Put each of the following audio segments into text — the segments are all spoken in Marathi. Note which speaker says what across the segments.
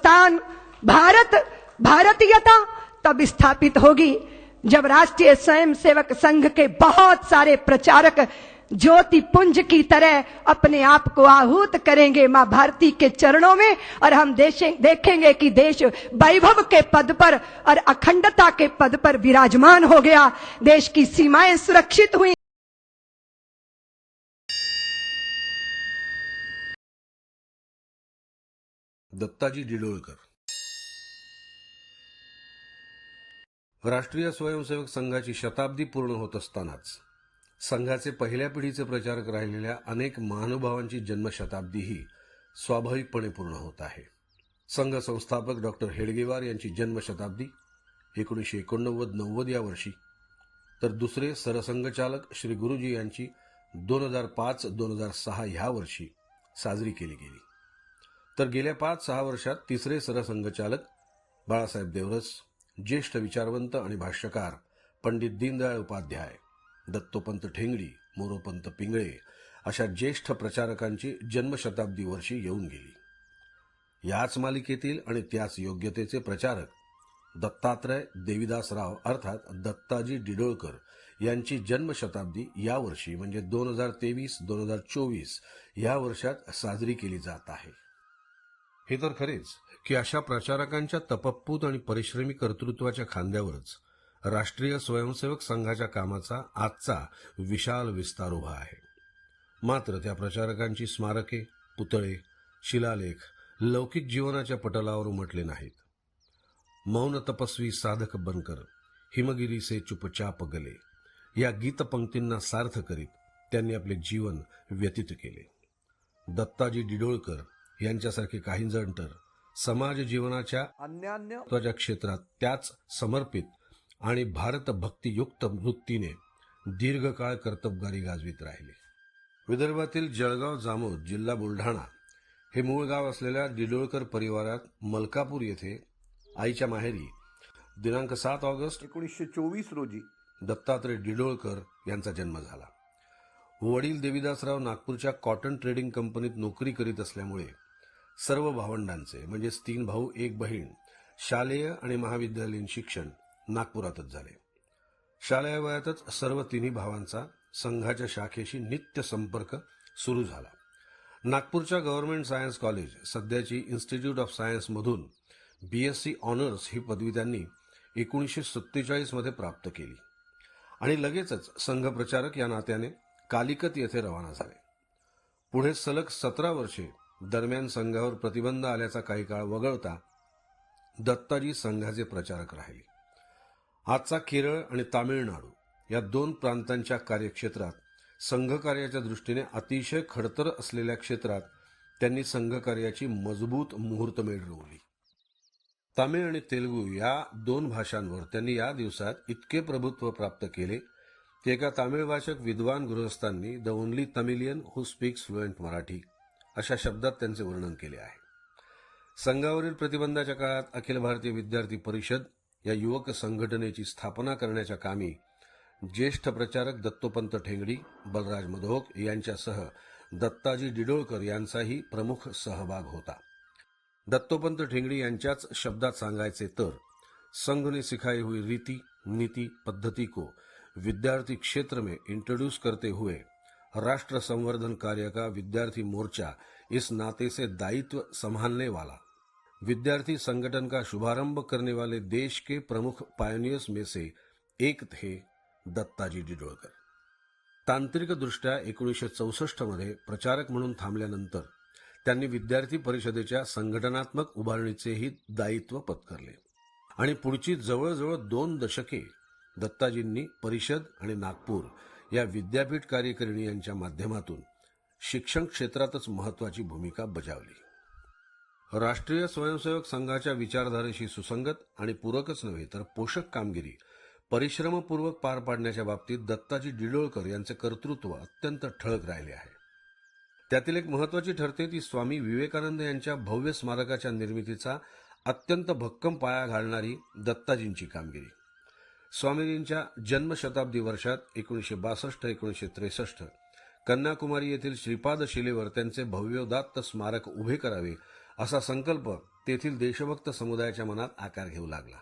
Speaker 1: हिंदुस्तान, भारत, भारतीयता तब स्थापित होगी जब राष्ट्रीय स्वयंसेवक संघ के बहुत सारे प्रचारक ज्योति पुंज की तरह अपने आप को आहूत करेंगे मां भारती के चरणों में, और हम देखेंगे कि देश वैभव के पद पर और अखंडता के पद पर विराजमान हो गया। देश की सीमाएं सुरक्षित हुई।
Speaker 2: दत्ताजी डिडोळकर राष्ट्रीय स्वयंसेवक संघाची शताब्दी पूर्ण होत असतानाच संघाचे पहिल्या पिढीचे प्रचारक राहिलेल्या अनेक महानुभावांची जन्मशताब्दीही स्वाभाविकपणे पूर्ण होत आहे। संघ संस्थापक डॉक्टर हेडगेवार यांची जन्मशताब्दी 1989-90 या वर्षी, तर दुसरे सरसंघचालक श्री गुरुजी यांची 2005-2006 ह्या वर्षी साजरी केली गेली। तर गेल्या 5-6 वर्षात तिसरे सरसंघचालक बाळासाहेब देवरस, ज्येष्ठ विचारवंत आणि भाष्यकार पंडित दीनदयाळ उपाध्याय, दत्तोपंत ठेंगडी, मोरोपंत पिंगळे अशा ज्येष्ठ प्रचारकांची जन्मशताब्दी वर्षी येऊन गेली। याच मालिकेतील आणि त्याच योग्यतेचे प्रचारक दत्तात्रय देविदासराव अर्थात दत्ताजी डिडोळकर यांची जन्मशताब्दी या वर्षी म्हणजे 2023-2024 या वर्षात साजरी केली जात आहे। हे तर खरेच की अशा प्रचारकांच्या तपस्पूत आणि परिश्रमी कर्तृत्वाच्या खांद्यावरच राष्ट्रीय स्वयंसेवक संघाच्या कामाचा आजचा विशाल विस्तार उभा आहे। मात्र त्या प्रचारकांची स्मारके, पुतळे, शिलालेख लौकिक जीवनाच्या पटलावर उमटले नाहीत। मौन तपस्वी साधक बनकर, हिमगिरी से चुपचाप गले या गीतपंक्तींना सार्थ करीत त्यांनी आपले जीवन व्यतीत केले। दत्ताजी डिडोळकर यांच्यासारखे काही जण तर समाज जीवनाच्या अन्य क्षेत्रात त्याच समर्पित आणि भारतभक्तियुक्त वृत्तीने दीर्घकाळ कर्तबगारी गाजवित राहिले। विदर्भातील जळगाव जामोद जिल्हा बुलढाणा हे मूळ गाव असलेल्या डिडोळकर परिवारात मलकापूर येथे आईच्या माहेरी दिनांक 7 ऑगस्ट 1924 रोजी दत्तात्रय डिडोळकर यांचा जन्म झाला। वडील देविदासराव नागपूरच्या कॉटन ट्रेडिंग कंपनीत नोकरी करीत असल्यामुळे सर्व भावंडांचे म्हणजेच 3 भाऊ 1 बहीण शालेय आणि महाविद्यालयीन शिक्षण नागपुरातच झाले। शालेय वयातच सर्व तिन्ही भावांचा संघाच्या शाखेशी नित्य संपर्क सुरू झाला। नागपूरच्या गव्हर्नमेंट सायन्स कॉलेज सध्याची इन्स्टिट्यूट ऑफ सायन्स मधून BSc ऑनर्स ही पदवी त्यांनी 1947 मध्ये प्राप्त केली आणि लगेचच संघ प्रचारक या नात्याने कालिकत येथे रवाना झाले। पुढे सलग 17 वर्षे दरम्यान संघावर प्रतिबंध आल्याचा काही काळ वगळता दत्ताजी संघाचे प्रचारक राहिले। आजचा केरळ आणि तामिळनाडू या 2 प्रांतांच्या कार्यक्षेत्रात संघकार्याच्या दृष्टीने अतिशय खडतर असलेल्या क्षेत्रात त्यांनी संघकार्याची मजबूत मुहूर्तमेढ रोवली। तामिळ आणि तेलुगू या 2 भाषांवर त्यांनी या दिवसात इतके प्रभुत्व प्राप्त केले की एका तामिळ भाषक विद्वान गृहस्थांनी the only Tamilian who speaks fluent Marathi अशा शब्दात त्यांचे वर्णन केले आहे। संघावरील प्रतिबंधाच्या काळात अखिल भारतीय विद्यार्थी परिषद या युवक संघटनेची स्थापना करण्याच्या कामी ज्येष्ठ प्रचारक दत्तोपंत ठेंगडी, बलराज मधोक यांच्यासह दत्ताजी डिडोळकर यांचाही प्रमुख सहभाग होता। दत्तोपंत ठेंगडी यांच्याच शब्दात सांगायचे तर संघ ने सिखाई हुई रीति नीति पद्धति को विद्यार्थी क्षेत्र में इंट्रोड्यूस करते हुए राष्ट्र संवर्धन कार्य का विद्यार्थी मोर्चा इस नाते से दायित्व संभालने वाला, विद्यार्थी संगठन का शुभारंभ करने वाले देश के प्रमुख पायनियर्स में से एक थे दत्ताजी डिडोळकर। तांत्रिकदृष्ट्या 1964 मध्ये प्रचारक म्हणून थांबल्यानंतर त्यांनी विद्यार्थी परिषदेच्या संघटनात्मक उभारणीचेही दायित्व पत्करले आणि पुढची जवळजवळ 2 दशके दत्ताजींनी परिषद आणि नागपूर या विद्यापीठ कार्यकारिणी यांच्या माध्यमातून शिक्षण क्षेत्रातच महत्त्वाची भूमिका बजावली। राष्ट्रीय स्वयंसेवक संघाच्या विचारधारेशी सुसंगत आणि पूरकच नव्हे तर पोषक कामगिरी परिश्रमपूर्वक पार पाडण्याच्या बाबतीत दत्ताजी डिडोळकर यांचे कर्तृत्व अत्यंत ठळक राहिले आहे। त्यातील एक महत्त्वाची ठरते ती स्वामी विवेकानंद यांच्या भव्य स्मारकाच्या निर्मितीचा अत्यंत भक्कम पाया घालणारी दत्ताजींची कामगिरी। स्वामीजींच्या जन्मशताब्दी वर्षात 1962-1963 कन्याकुमारी येथील श्रीपाद शिलेवर त्यांचे भव्योदात्त स्मारक उभे करावे असा संकल्प तेथील देशभक्त समुदायाच्या मनात आकार घेऊ लागला.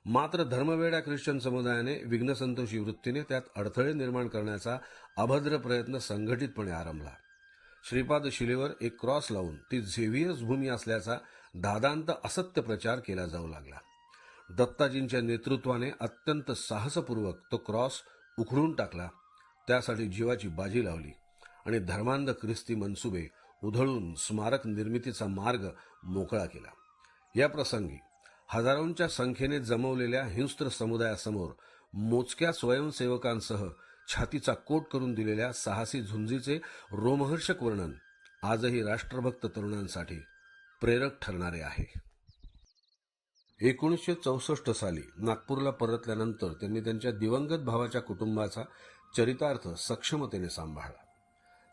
Speaker 2: मात्र धर्मवेड्या ख्रिश्चन समुदायाने विघ्नसंतोषी वृत्तीने त्यात अडथळे निर्माण करण्याचा अभद्र प्रयत्न संघटितपणे आरंभला. श्रीपाद शिलेवर एक क्रॉस लावून ती झेव्हियर्स भूमी असल्याचा दादांत असत्य प्रचार केला जाऊ लागला. दत्ताजींच्या नेतृत्वाने अत्यंत साहसपूर्वक तो क्रॉस उखडून टाकला, त्यासाठी जीवाची बाजी लावली आणि धर्मांध ख्रिस्ती मनसुबे उधळून स्मारक निर्मितीचा मार्ग मोकळा केला. या प्रसंगी हजारोंच्या संख्येने जमवलेल्या हिंस्त्र समुदायासमोर मोजक्या स्वयंसेवकांसह छातीचा कोट करून दिलेल्या साहसी झुंजीचे रोमहर्षक वर्णन आजही राष्ट्रभक्त तरुणांसाठी प्रेरक ठरणारे आहे. 1964 साली नागपूरला परतल्यानंतर त्यांनी त्यांच्या दिवंगत भावाच्या कुटुंबाचा चरितार्थ सक्षमतेने सांभाळला.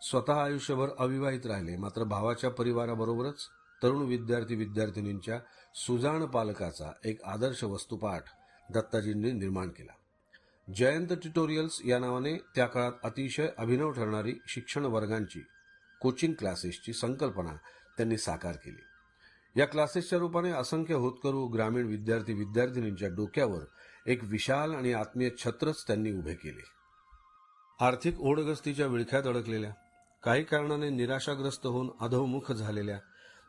Speaker 2: स्वतः आयुष्यभर अविवाहित राहिले, मात्र भावाच्या परिवाराबरोबरच तरुण विद्यार्थींच्या सुजाण पालकाचा एक आदर्श वस्तुपाठ दत्ताजींनी निर्माण केला. जयंत ट्युटोरियल्स या नावाने त्या काळात अतिशय अभिनव ठरणारी शिक्षण वर्गांची कोचिंग क्लासेसची संकल्पना त्यांनी साकार केली. या क्लासेसच्या रूपाने असंख्य होतकरू ग्रामीण विद्यार्थींच्या डोक्यावर एक विशाल आणि आत्मीय छत्रच त्यांनी उभे केले. आर्थिक ओढगस्तीच्या विळख्यात अडकलेल्या, काही कारणाने निराशाग्रस्त होऊन अधोमुख झालेल्या,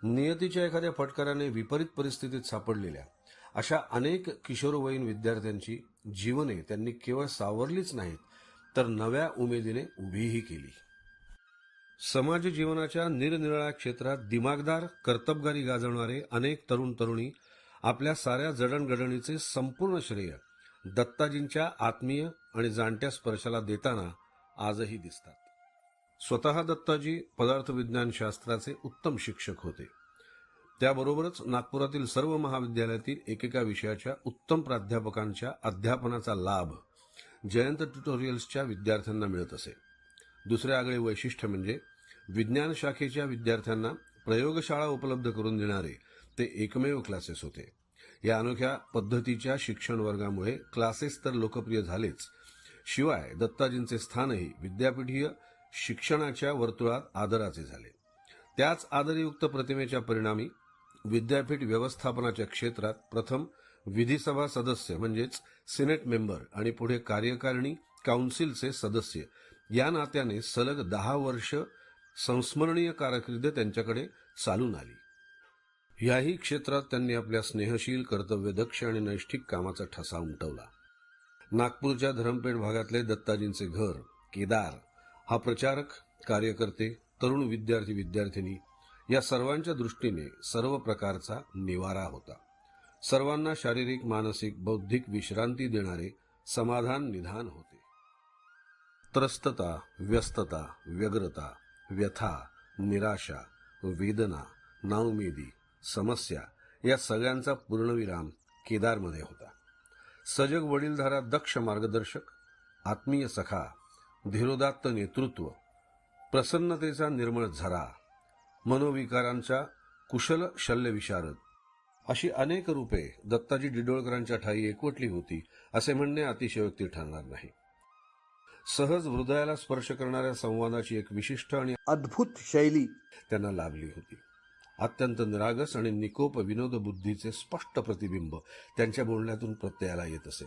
Speaker 2: नियतीच्या एखाद्या फटकाराने विपरीत परिस्थितीत सापडलेल्या अशा अनेक किशोरवयीन विद्यार्थ्यांची जीवने त्यांनी केवळ सावरलीच नाहीत, तर नव्या उमेदीने उभीही केली. समाज जीवनाच्या निरनिराळ्या क्षेत्रात दिमागदार कर्तबगारी गाजवणारे अनेक तरुण तरुणी आपल्या साऱ्या जडणघडणीचे संपूर्ण श्रेय दत्ताजींच्या आत्मीय आणि जाणत्या स्पर्शाला देताना आजही दिसतात. स्वतः दत्ताजी पदार्थविज्ञान शास्त्राचे उत्तम शिक्षक होते. त्याबरोबरच नागपुरातील सर्व महाविद्यालयातील एकेका विषयाच्या उत्तम प्राध्यापकांच्या अध्यापनाचा लाभ जयंत ट्युटोरियल्सच्या विद्यार्थ्यांना मिळत असे. दुसरे आगळे वैशिष्ट्य म्हणजे विज्ञान शाखेच्या विद्यार्थ्यांना प्रयोगशाळा उपलब्ध करून देणारे ते एकमेव क्लासेस होते. या अनोख्या पद्धतीच्या शिक्षण वर्गामुळे क्लासेस तर लोकप्रिय झालेच, शिवाय दत्ताजींचे स्थानही विद्यापीठीय शिक्षणाच्या वर्तुळात आदराचे झाले. त्याच आदरयुक्त प्रतिमेच्या परिणामी विद्यापीठ व्यवस्थापनाच्या क्षेत्रात प्रथम विधिसभा सदस्य म्हणजेच सिनेट मेंबर आणि पुढे कार्यकारिणी काउन्सिलचे सदस्य या नात्याने सलग 10 वर्ष संस्मरणीय कारकीर्द त्यांच्याकडे चालून आली. याही क्षेत्रात त्यांनी आपल्या स्नेहशील, कर्तव्यदक्ष आणि नैष्ठिक कामाचा ठसा उमटवला. नागपूरच्या धरमपेठ भागातले दत्ताजींचे घर केदार हा प्रचारक, कार्यकर्ते, तरुण विद्यार्थींनी या सर्वांच्या दृष्टीने सर्व प्रकारचा निवारा होता. सर्वांना शारीरिक, मानसिक, बौद्धिक विश्रांती देणारे समाधान निधान होते. त्रस्तता, व्यस्तता, व्यग्रता, व्यथा, निराशा, वेदना, नाउमेदी, समस्या या सगळ्यांचा पूर्णविराम केदारमध्ये होता. सजग वडीलधारा, दक्ष मार्गदर्शक, आत्मीय सखा, धीरोदात्त नेतृत्व, प्रसन्नतेचा निर्मळ झरा, मनोविकारांचा कुशल शल्यविशारद अशी अनेक रूपे दत्ताजी डिडोळकरांच्या ठायी एकवटली होती असे म्हणणे अतिशयोक्ती ठरणार नाही. सहज हृदयाला स्पर्श करणाऱ्या संवादाची एक विशिष्ट आणि
Speaker 3: अद्भुत शैली
Speaker 2: त्यांना लाभली होती. अत्यंत निरागस आणि निकोप विनोद बुद्धीचे स्पष्ट प्रतिबिंब त्यांच्या बोलण्यातून प्रत्ययाला येत असे.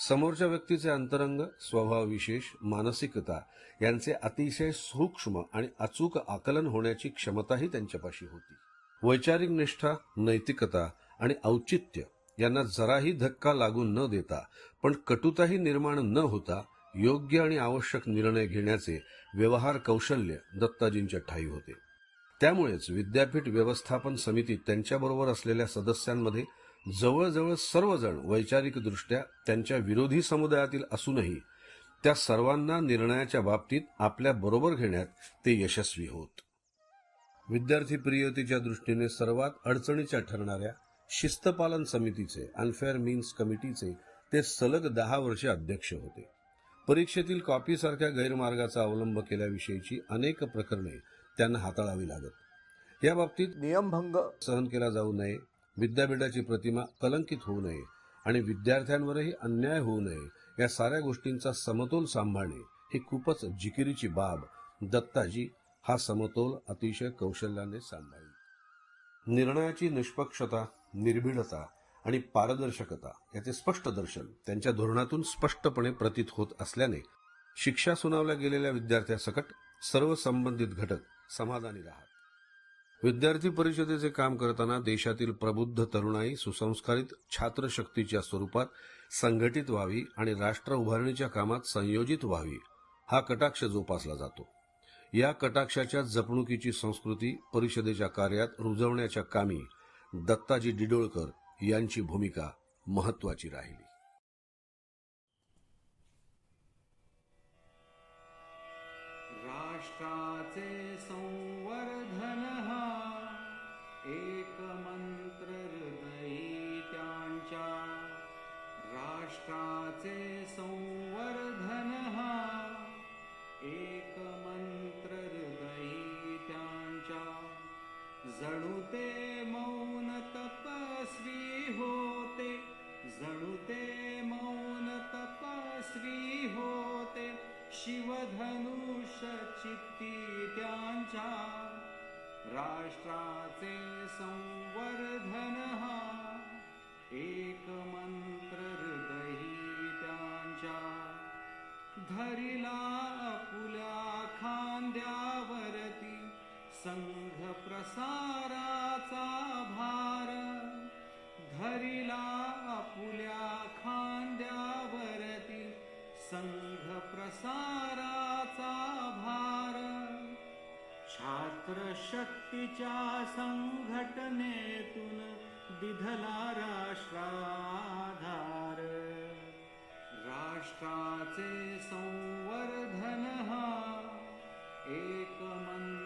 Speaker 2: समोरच्या व्यक्तीचे अंतरंग, स्वभाव विशेष, मानसिकता यांचे अतिशय सूक्ष्म आणि अचूक आकलन होण्याची क्षमताही त्यांच्यापाशी होती. वैचारिक निष्ठा, नैतिकता आणि औचित्य यांना जराही धक्का लागून न देता पण कटुताही निर्माण न होता योग्य आणि आवश्यक निर्णय घेण्याचे व्यवहार कौशल्य दत्ताजींच्या ठायी होते. त्यामुळेच विद्यापीठ व्यवस्थापन समितीत त्यांच्याबरोबर असलेल्या सदस्यांमध्ये जवळजवळ सर्वजण वैचारिकदृष्ट्या त्यांच्या विरोधी समुदायातील असूनही त्या सर्वांना निर्णयाच्या बाबतीत आपल्या बरोबर घेण्यात ते यशस्वी होत. विद्यार्थी प्रियतेच्या दृष्टीने सर्वात अडचणीच्या ठरणाऱ्या शिस्तपालन समितीचे, अनफेअर मीन्स कमिटीचे ते सलग 10 वर्षे अध्यक्ष होते. परीक्षेतील कॉपीसारख्या गैरमार्गाचा अवलंब केल्याविषयीची अनेक प्रकरणे त्यांना हाताळावी लागत. या बाबतीत
Speaker 3: नियमभंग
Speaker 2: सहन केला जाऊ नये, विद्यापीठाची प्रतिमा कलंकित होऊ नये आणि विद्यार्थ्यांवरही अन्याय होऊ नये या साऱ्या गोष्टींचा समतोल सांभाळणे ही खूपच जिकिरीची बाब. दत्ताजी हा समतोल अतिशय कौशल्याने सांभाळली. निर्णयाची निष्पक्षता, निर्भीडता आणि पारदर्शकता याचे स्पष्ट दर्शन त्यांच्या धोरणातून स्पष्टपणे प्रतीत होत असल्याने शिक्षा सुनावल्या गेलेल्या विद्यार्थ्यासकट सर्व संबंधित घटक समाधानी राहत. विद्यार्थी परिषदेचे काम करताना देशातील प्रबुद्ध तरुणाई सुसंस्कारित छात्रशक्तीच्या स्वरूपात संघटित व्हावी आणि राष्ट्र उभारणीच्या कामात संयोजित व्हावी हा कटाक्ष जोपासला जातो. या कटाक्षाच्या जपणुकीची संस्कृती परिषदेच्या कार्यात रुजवण्याच्या कामी दत्ताजी डिडोळकर यांची भूमिका महत्वाची राहिली.
Speaker 3: राष्ट्राचे संवर्धन हा एक मंत्र हृदयी त्यांच्या. राष्ट्राचे संवर्धन हा एक मंत्र हृदयी त्यांच्या. जणू ते मौन तपस्वी होते, जणू ते मौन तपस्वी होते. शिवधनुष चित्ती त्यांच्या. राष्ट्राचे संवर्धन हा एक मंत्र हृदयी त्यांच्या. धरिला आपुल्या खांद्यावरती संघ प्रसाराचा भार. धरिला आपुल्या खांद्यावरती संघ प्रसाराचा भार. छात्र शक्तीच्या संघटनेतून दिधला राष्ट्राधार. राष्ट्राचे संवर्धन हा एक मंत्र